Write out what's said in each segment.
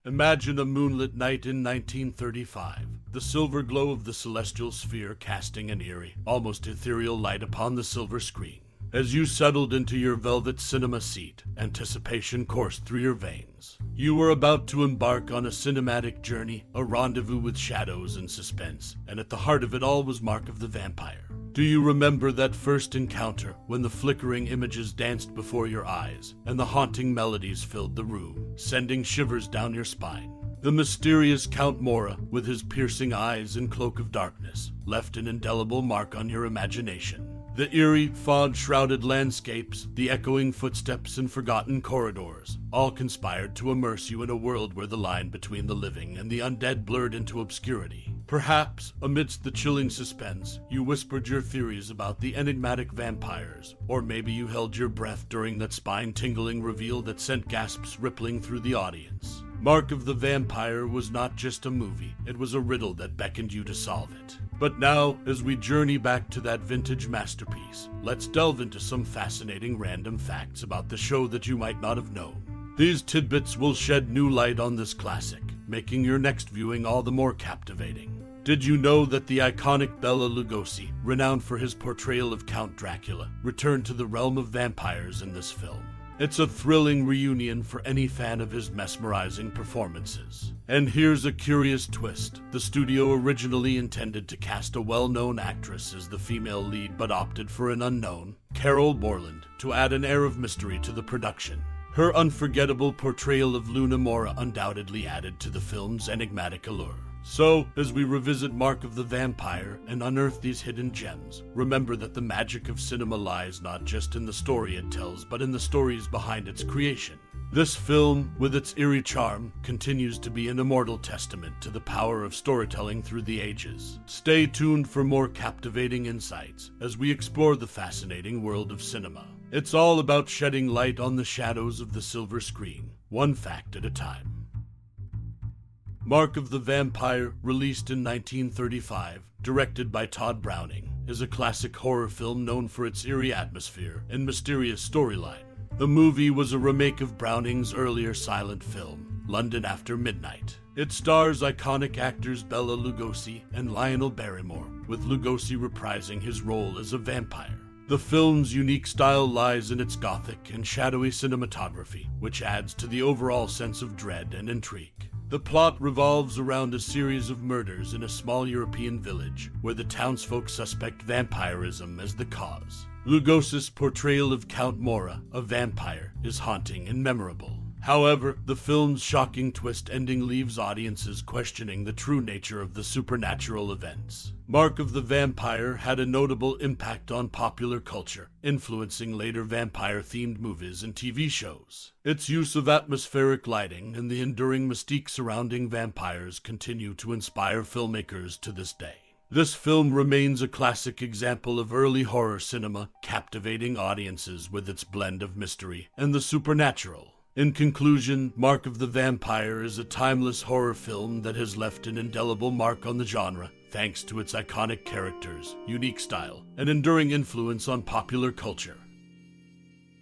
Imagine a moonlit night in 1935, the silver glow of the celestial sphere casting an eerie, almost ethereal light upon the silver screen. As you settled into your velvet cinema seat, anticipation coursed through your veins. You were about to embark on a cinematic journey, a rendezvous with shadows and suspense, and at the heart of it all was Mark of the Vampire. Do you remember that first encounter when the flickering images danced before your eyes and the haunting melodies filled the room, sending shivers down your spine? The mysterious Count Mora, with his piercing eyes and cloak of darkness, left an indelible mark on your imagination. The eerie, fog-shrouded landscapes, the echoing footsteps and forgotten corridors, all conspired to immerse you in a world where the line between the living and the undead blurred into obscurity. Perhaps, amidst the chilling suspense, you whispered your theories about the enigmatic vampires, or maybe you held your breath during that spine-tingling reveal that sent gasps rippling through the audience. Mark of the Vampire was not just a movie, it was a riddle that beckoned you to solve it. But now, as we journey back to that vintage masterpiece, let's delve into some fascinating random facts about the show that you might not have known. These tidbits will shed new light on this classic, making your next viewing all the more captivating. Did you know that the iconic Bela Lugosi, renowned for his portrayal of Count Dracula, returned to the realm of vampires in this film? It's a thrilling reunion for any fan of his mesmerizing performances. And here's a curious twist. The studio originally intended to cast a well-known actress as the female lead, but opted for an unknown, Carroll Borland, to add an air of mystery to the production. Her unforgettable portrayal of Luna Mora undoubtedly added to the film's enigmatic allure. So, as we revisit Mark of the Vampire and unearth these hidden gems, remember that the magic of cinema lies not just in the story it tells, but in the stories behind its creation. This film, with its eerie charm, continues to be an immortal testament to the power of storytelling through the ages. Stay tuned for more captivating insights as we explore the fascinating world of cinema. It's all about shedding light on the shadows of the silver screen, one fact at a time. Mark of the Vampire, released in 1935, directed by Todd Browning, is a classic horror film known for its eerie atmosphere and mysterious storyline. The movie was a remake of Browning's earlier silent film, London After Midnight. It stars iconic actors Bela Lugosi and Lionel Barrymore, with Lugosi reprising his role as a vampire. The film's unique style lies in its gothic and shadowy cinematography, which adds to the overall sense of dread and intrigue. The plot revolves around a series of murders in a small European village, where the townsfolk suspect vampirism as the cause. Lugosi's portrayal of Count Mora, a vampire, is haunting and memorable. However, the film's shocking twist ending leaves audiences questioning the true nature of the supernatural events. Mark of the Vampire had a notable impact on popular culture, influencing later vampire-themed movies and TV shows. Its use of atmospheric lighting and the enduring mystique surrounding vampires continue to inspire filmmakers to this day. This film remains a classic example of early horror cinema, captivating audiences with its blend of mystery and the supernatural. In conclusion, Mark of the Vampire is a timeless horror film that has left an indelible mark on the genre, thanks to its iconic characters, unique style, and enduring influence on popular culture.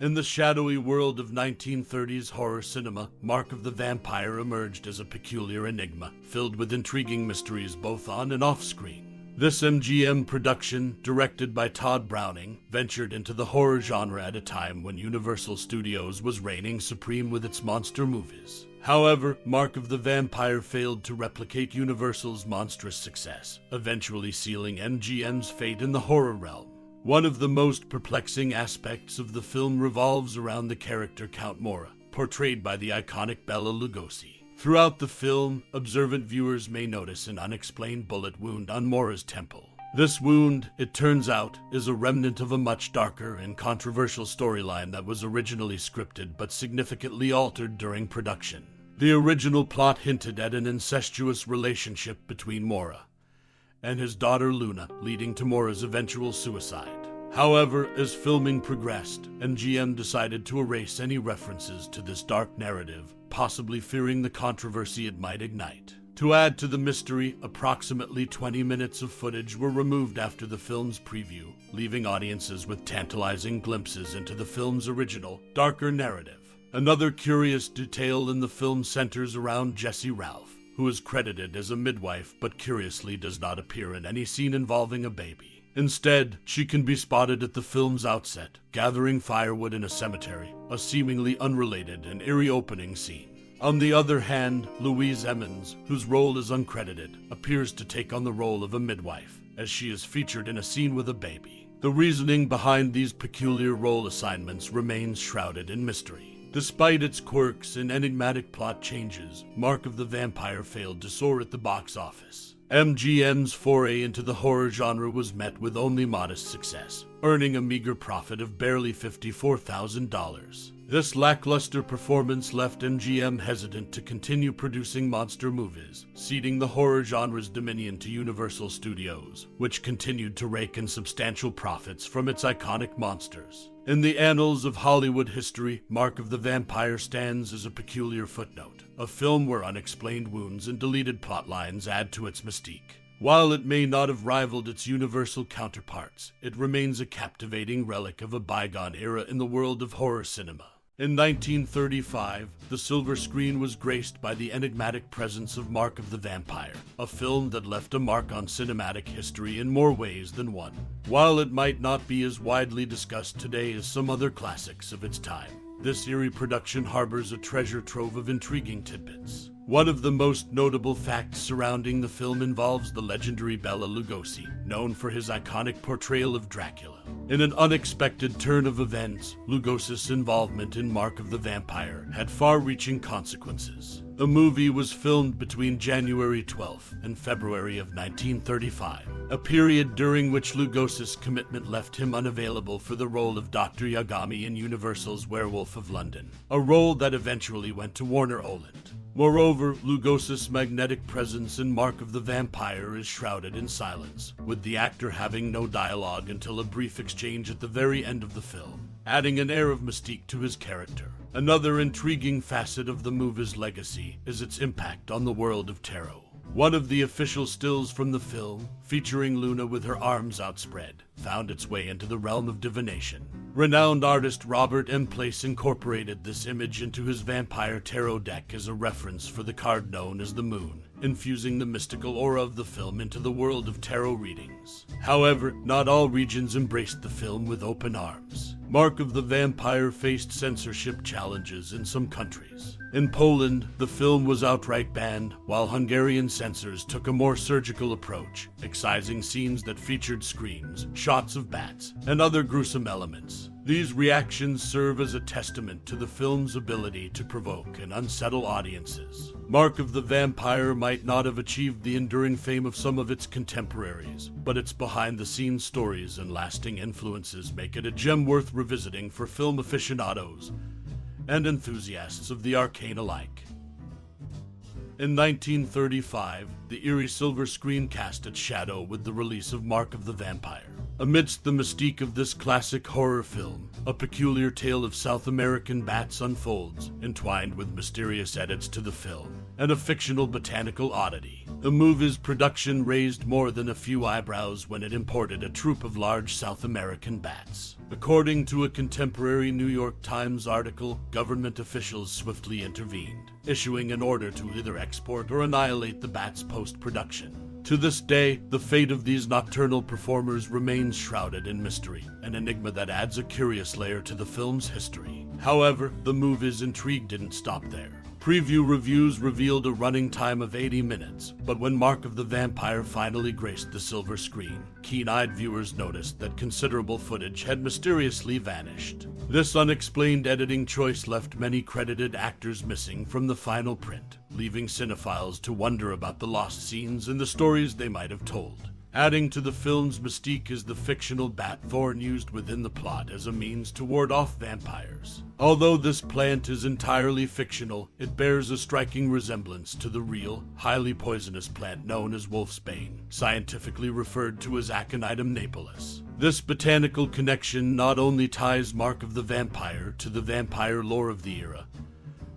In the shadowy world of 1930s horror cinema, Mark of the Vampire emerged as a peculiar enigma, filled with intriguing mysteries both on and off screen. This MGM production, directed by Todd Browning, ventured into the horror genre at a time when Universal Studios was reigning supreme with its monster movies. However, Mark of the Vampire failed to replicate Universal's monstrous success, eventually sealing MGM's fate in the horror realm. One of the most perplexing aspects of the film revolves around the character Count Mora, portrayed by the iconic Bela Lugosi. Throughout the film, observant viewers may notice an unexplained bullet wound on Mora's temple. This wound, it turns out, is a remnant of a much darker and controversial storyline that was originally scripted but significantly altered during production. The original plot hinted at an incestuous relationship between Mora and his daughter Luna, leading to Mora's eventual suicide. However, as filming progressed, MGM decided to erase any references to this dark narrative, possibly fearing the controversy it might ignite. To add to the mystery, approximately 20 minutes of footage were removed after the film's preview, leaving audiences with tantalizing glimpses into the film's original, darker narrative. Another curious detail in the film centers around Jessie Ralph, who is credited as a midwife but curiously does not appear in any scene involving a baby. Instead, she can be spotted at the film's outset, gathering firewood in a cemetery, a seemingly unrelated and eerie opening scene. On the other hand, Louise Emmons, whose role is uncredited, appears to take on the role of a midwife, as she is featured in a scene with a baby. The reasoning behind these peculiar role assignments remains shrouded in mystery. Despite its quirks and enigmatic plot changes, Mark of the Vampire failed to soar at the box office. MGM's foray into the horror genre was met with only modest success, earning a meager profit of barely $54,000. This lackluster performance left MGM hesitant to continue producing monster movies, ceding the horror genre's dominion to Universal Studios, which continued to rake in substantial profits from its iconic monsters. In the annals of Hollywood history, Mark of the Vampire stands as a peculiar footnote, a film where unexplained wounds and deleted plotlines add to its mystique. While it may not have rivaled its Universal counterparts, it remains a captivating relic of a bygone era in the world of horror cinema. In 1935, the silver screen was graced by the enigmatic presence of Mark of the Vampire, a film that left a mark on cinematic history in more ways than one. While it might not be as widely discussed today as some other classics of its time, this eerie production harbors a treasure trove of intriguing tidbits. One of the most notable facts surrounding the film involves the legendary Bela Lugosi, known for his iconic portrayal of Dracula. In an unexpected turn of events, Lugosi's involvement in Mark of the Vampire had far-reaching consequences. The movie was filmed between January 12th and February of 1935, a period during which Lugosi's commitment left him unavailable for the role of Dr. Yagami in Universal's Werewolf of London, a role that eventually went to Warner Oland. Moreover, Lugosi's magnetic presence in Mark of the Vampire is shrouded in silence, with the actor having no dialogue until a brief exchange at the very end of the film, adding an air of mystique to his character. Another intriguing facet of the movie's legacy is its impact on the world of tarot. One of the official stills from the film, featuring Luna with her arms outspread, found its way into the realm of divination. Renowned artist Robert M. Place incorporated this image into his vampire tarot deck as a reference for the card known as the Moon, infusing the mystical aura of the film into the world of tarot readings. However, not all regions embraced the film with open arms. Mark of the Vampire faced censorship challenges in some countries. In Poland, the film was outright banned, while Hungarian censors took a more surgical approach, excising scenes that featured screams, shots of bats, and other gruesome elements. These reactions serve as a testament to the film's ability to provoke and unsettle audiences. Mark of the Vampire might not have achieved the enduring fame of some of its contemporaries, but its behind-the-scenes stories and lasting influences make it a gem worth revisiting for film aficionados and enthusiasts of the arcane alike. In 1935, the eerie silver screen cast its shadow with the release of Mark of the Vampire. Amidst the mystique of this classic horror film, a peculiar tale of South American bats unfolds, entwined with mysterious edits to the film, and a fictional botanical oddity. The movie's production raised more than a few eyebrows when it imported a troupe of large South American bats. According to a contemporary New York Times article, government officials swiftly intervened, issuing an order to either export or annihilate the bats post-production. To this day, the fate of these nocturnal performers remains shrouded in mystery, an enigma that adds a curious layer to the film's history. However, the movie's intrigue didn't stop there. Preview reviews revealed a running time of 80 minutes, but when Mark of the Vampire finally graced the silver screen, keen-eyed viewers noticed that considerable footage had mysteriously vanished. This unexplained editing choice left many credited actors missing from the final print, leaving cinephiles to wonder about the lost scenes and the stories they might have told. Adding to the film's mystique is the fictional bat thorn used within the plot as a means to ward off vampires. Although this plant is entirely fictional, it bears a striking resemblance to the real, highly poisonous plant known as wolfsbane, scientifically referred to as Aconitum napellus. This botanical connection not only ties Mark of the Vampire to the vampire lore of the era,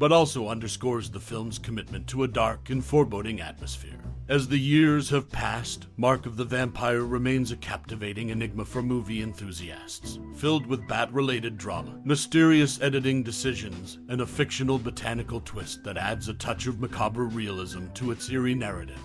but also underscores the film's commitment to a dark and foreboding atmosphere. As the years have passed, Mark of the Vampire remains a captivating enigma for movie enthusiasts, filled with bat-related drama, mysterious editing decisions, and a fictional botanical twist that adds a touch of macabre realism to its eerie narrative.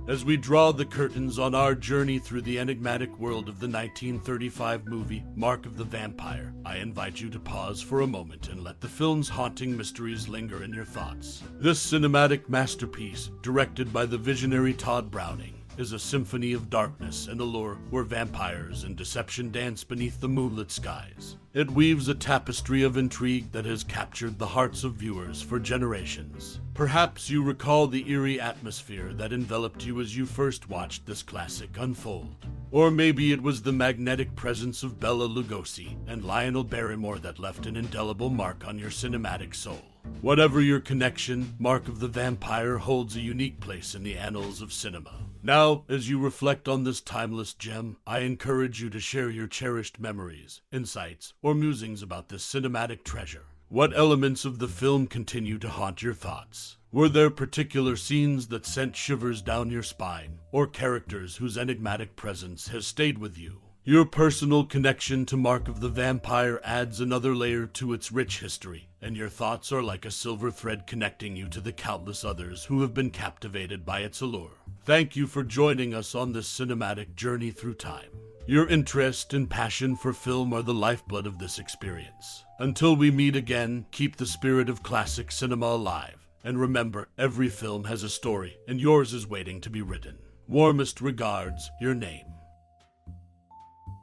As we draw the curtains on our journey through the enigmatic world of the 1935 movie Mark of the Vampire, I invite you to pause for a moment and let the film's haunting mysteries linger in your thoughts. This cinematic masterpiece, directed by the visionary Todd Browning, is a symphony of darkness and allure where vampires and deception dance beneath the moonlit skies. It weaves a tapestry of intrigue that has captured the hearts of viewers for generations. Perhaps you recall the eerie atmosphere that enveloped you as you first watched this classic unfold. Or maybe it was the magnetic presence of Bela Lugosi and Lionel Barrymore that left an indelible mark on your cinematic soul. Whatever your connection, Mark of the Vampire holds a unique place in the annals of cinema. Now, as you reflect on this timeless gem, I encourage you to share your cherished memories, insights, or musings about this cinematic treasure. What elements of the film continue to haunt your thoughts? Were there particular scenes that sent shivers down your spine, or characters whose enigmatic presence has stayed with you? Your personal connection to Mark of the Vampire adds another layer to its rich history, and your thoughts are like a silver thread connecting you to the countless others who have been captivated by its allure. Thank you for joining us on this cinematic journey through time. Your interest and passion for film are the lifeblood of this experience. Until we meet again, keep the spirit of classic cinema alive. And remember, every film has a story, and yours is waiting to be written. Warmest regards, your name.